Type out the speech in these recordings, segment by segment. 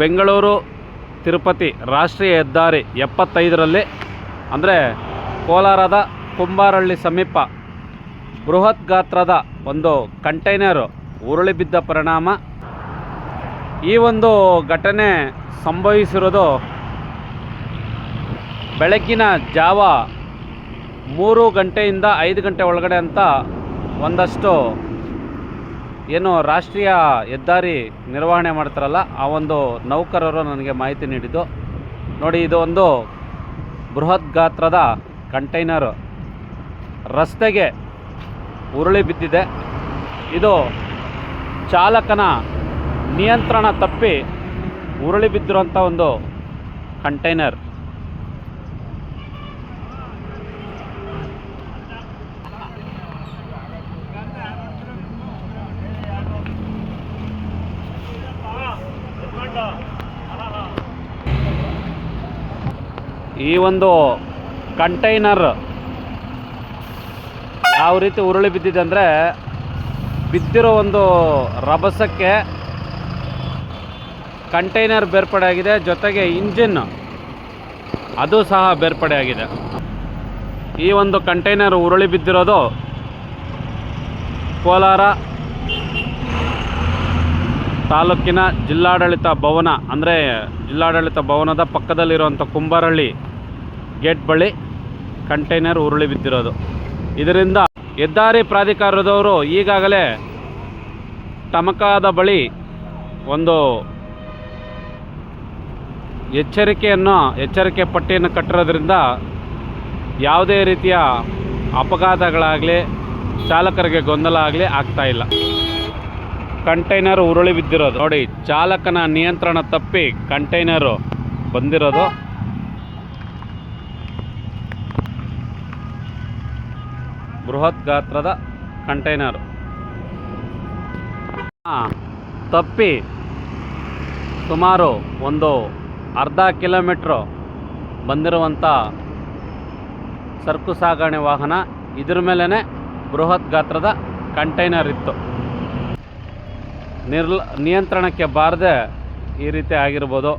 ಬೆಂಗಳೂರು ತಿರುಪತಿ ರಾಷ್ಟ್ರೀಯ ಹೆದ್ದಾರಿ 75ರಲ್ಲಿ ಅಂದರೆ ಕೋಲಾರದ ಕುಂಬಾರಳ್ಳಿ ಸಮೀಪ ಬೃಹತ್ ಗಾತ್ರದ ಒಂದು ಕಂಟೈನರು ಉರುಳಿ ಬಿದ್ದ ಪರಿಣಾಮ ಈ ಒಂದು ಘಟನೆ ಸಂಭವಿಸಿರೋದು ಬೆಳಗ್ಗಿನ ಜಾವ 3 ಗಂಟೆಯಿಂದ 5 ಗಂಟೆ ಒಳಗಡೆ ಅಂತ ಒಂದಷ್ಟು ಏನು ರಾಷ್ಟ್ರೀಯ ಹೆದ್ದಾರಿ ನಿರ್ವಹಣೆ ಮಾಡ್ತಾರಲ್ಲ ಆ ಒಂದು ನೌಕರರು ನನಗೆ ಮಾಹಿತಿ ನೀಡಿದ್ದು. ನೋಡಿ, ಇದು ಒಂದು ಬೃಹತ್ ಗಾತ್ರದ ಕಂಟೈನರು ರಸ್ತೆಗೆ ಉರುಳಿ ಬಿದ್ದಿದೆ. ಇದು ಚಾಲಕನ ನಿಯಂತ್ರಣ ತಪ್ಪಿ ಉರುಳಿ ಬಿದ್ದಿರುವಂಥ ಒಂದು ಕಂಟೈನರ್. ಈ ಒಂದು ಕಂಟೈನರ್ ಯಾವ ರೀತಿ ಉರುಳಿ ಬಿದ್ದಿದೆ ಅಂದರೆ, ಬಿದ್ದಿರೋ ಒಂದು ರಭಸಕ್ಕೆ ಕಂಟೈನರ್ ಬೇರ್ಪಡೆ ಆಗಿದೆ, ಜೊತೆಗೆ ಇಂಜಿನ್ ಅದು ಸಹ ಬೇರ್ಪಡೆ ಆಗಿದೆ. ಈ ಒಂದು ಕಂಟೈನರ್ ಉರುಳಿ ಬಿದ್ದಿರೋದು ಕೋಲಾರ ತಾಲೂಕಿನ ಜಿಲ್ಲಾಡಳಿತ ಭವನ, ಅಂದರೆ ಜಿಲ್ಲಾಡಳಿತ ಭವನದ ಪಕ್ಕದಲ್ಲಿರುವಂಥ ಕುಂಬಾರಳ್ಳಿ ಗೇಟ್ ಬಳಿ ಕಂಟೈನರ್ ಉರುಳಿ ಬಿದ್ದಿರೋದು. ಇದರಿಂದ ಹೆದ್ದಾರಿ ಪ್ರಾಧಿಕಾರದವರು ಈಗಾಗಲೇ ಟಮಕಾದ ಬಳಿ ಒಂದು ಎಚ್ಚರಿಕೆ ಪಟ್ಟಿಯನ್ನು ಕಟ್ಟಿರೋದ್ರಿಂದ ಯಾವುದೇ ರೀತಿಯ ಅಪಘಾತಗಳಾಗಲಿ ಚಾಲಕರಿಗೆ ಗೊಂದಲ ಆಗಲಿ ಆಗ್ತಾಯಿಲ್ಲ. ಕಂಟೈನರ್ ಉರುಳಿ ಬಿದ್ದಿರೋದು ನೋಡಿ, ಚಾಲಕನ ನಿಯಂತ್ರಣ ತಪ್ಪಿ ಕಂಟೈನರು ಬಂದಿರೋದು. ಬೃಹತ್ ಗಾತ್ರದ ಕಂಟೈನರು ತಪ್ಪಿ ಸುಮಾರು ಒಂದು ಅರ್ಧ ಕಿಲೋಮೀಟ್ರು ಬಂದಿರುವಂಥ ಸರಕು ಸಾಗಣೆ ವಾಹನ, ಇದ್ರ ಮೇಲೇ ಬೃಹತ್ ಗಾತ್ರದ ಕಂಟೈನರ್ ಇತ್ತು. ನಿಯಂತ್ರಣಕ್ಕೆ ಬಾರದೆ ಈ ರೀತಿ ಆಗಿರ್ಬೋದು.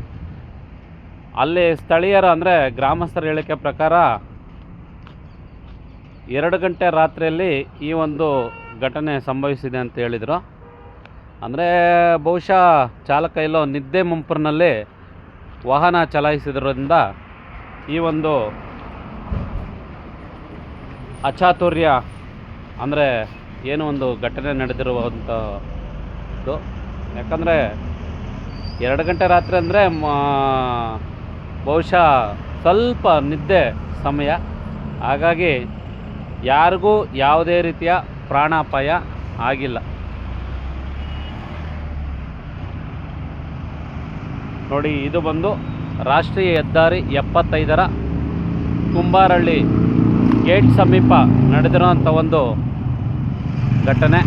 ಅಲ್ಲಿ ಸ್ಥಳೀಯರ ಅಂದರೆ ಗ್ರಾಮಸ್ಥರ ಹೇಳಿಕೆ ಪ್ರಕಾರ 2 ಗಂಟೆ ರಾತ್ರಿಯಲ್ಲಿ ಈ ಒಂದು ಘಟನೆ ಸಂಭವಿಸಿದೆ ಅಂತ ಹೇಳಿದರು. ಅಂದರೆ ಬಹುಶಃ ಚಾಲಕ ಎಲ್ಲೋ ನಿದ್ದೆ ಮುಂಪರಿನಲ್ಲಿ ವಾಹನ ಚಲಾಯಿಸಿದ್ರಿಂದ ಈ ಒಂದು ಅಚಾತುರ್ಯ ಅಂದರೆ ಏನು ಒಂದು ಘಟನೆ ನಡೆದಿರುವಂಥದ್ದು. ಯಾಕಂದರೆ 2 ಗಂಟೆ ರಾತ್ರಿ ಅಂದರೆ ಬಹುಶಃ ಸ್ವಲ್ಪ ನಿದ್ದೆ ಸಮಯ, ಹಾಗಾಗಿ ಯಾರಿಗೂ ಯಾವುದೇ ರೀತಿಯ ಪ್ರಾಣಾಪಾಯ ಆಗಿಲ್ಲ. ನೋಡಿ, ಇದು ಬಂದು ರಾಷ್ಟ್ರೀಯ ಹೆದ್ದಾರಿ 75ರ ಕುಂಬಾರಳ್ಳಿ ಗೇಟ್ ಸಮೀಪ ನಡೆದಿರೋಂಥ ಒಂದು ಘಟನೆ.